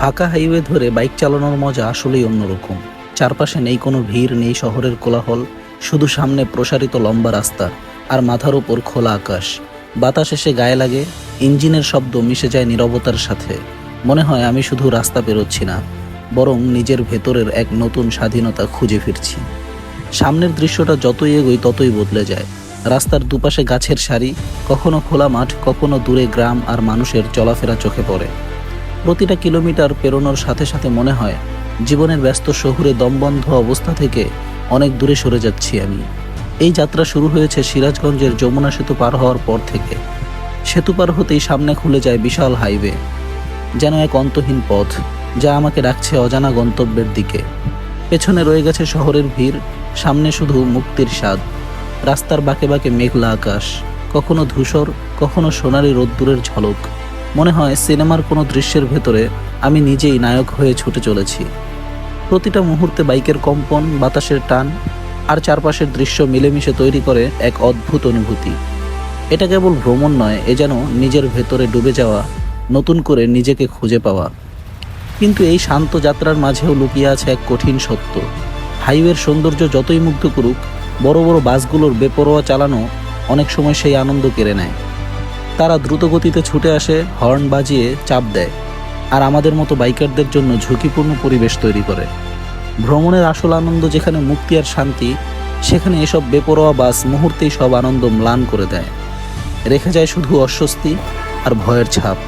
ফাঁকা হাইওয়ে ধরে বাইক চালানোর মজা আসলেই অন্যরকম। চারপাশে নেই কোনো ভিড়, নেই শহরের কোলাহল, শুধু সামনে প্রসারিত লম্বা রাস্তা আর মাথার উপর খোলা আকাশ। বাতাস এসে গায়ে লাগে, ইঞ্জিনের শব্দ মিশে যায় নীরবতার সাথে। মনে হয় আমি শুধু রাস্তা পেরোচ্ছি না, বরং নিজের ভেতরের এক নতুন স্বাধীনতা খুঁজে ফিরছি। সামনের দৃশ্যটা যতই এগোই ততই বদলে যায়। রাস্তার দুপাশে গাছের সারি, কখনো খোলা মাঠ, কখনো দূরে গ্রাম আর মানুষের চলাফেরা চোখে পড়ে। প্রতিটা কিলোমিটার পেরোনোর সাথে সাথে মনে হয় জীবনের ব্যস্ত শহুরে দমবন্ধ অবস্থা থেকে অনেক দূরে সরে যাচ্ছি আমি। এই যাত্রা শুরু হয়েছে সিরাজগঞ্জের যমুনা সেতু পার হওয়ার পর থেকে। সেতু পার হতেই সামনে খুলে যায় বিশাল হাইওয়ে, যেন এক অন্তহীন পথ যা আমাকে ডাকছে অজানা গন্তব্যের দিকে। পেছনে রয়ে গেছে শহরের ভিড়, সামনে শুধু মুক্তির স্বাদ। রাস্তার বাঁকে বাঁকে মেঘলা আকাশ, কখনো ধূসর, কখনো সোনালি রোদ্দুরের ঝলক। মনে হয় সিনেমার কোনো দৃশ্যের ভেতরে আমি নিজেই নায়ক হয়ে ছুটে চলেছি। প্রতিটা মুহূর্তে বাইকের কম্পন, বাতাসের টান আর চারপাশের দৃশ্য মিলেমিশে তৈরি করে এক অদ্ভুত অনুভূতি। এটা কেবল ভ্রমণ নয়, এ যেন নিজের ভেতরে ডুবে যাওয়া, নতুন করে নিজেকে খুঁজে পাওয়া। কিন্তু এই শান্ত যাত্রার মাঝেও লুকিয়ে আছে এক কঠিন সত্য। হাইওয়ের সৌন্দর্য যতই মুগ্ধ করুক, বড় বড় বাসগুলোর বেপরোয়া চালানো অনেক সময় সেই আনন্দ কেড়ে নেয়। তারা দ্রুত গতিতে ছুটে আসে, হর্ন বাজিয়ে চাপ দেয়, আর আমাদের মতো বাইকারদের জন্য ঝুঁকিপূর্ণ পরিবেশ তৈরি করে। ভ্রমণের আসল আনন্দ যেখানে মুক্তি আর শান্তি, সেখানে এসব বেপরোয়া বাস মুহূর্তেই সব আনন্দ ম্লান করে দেয়। রেখে যায় শুধু অস্বস্তি আর ভয়ের ছাপ।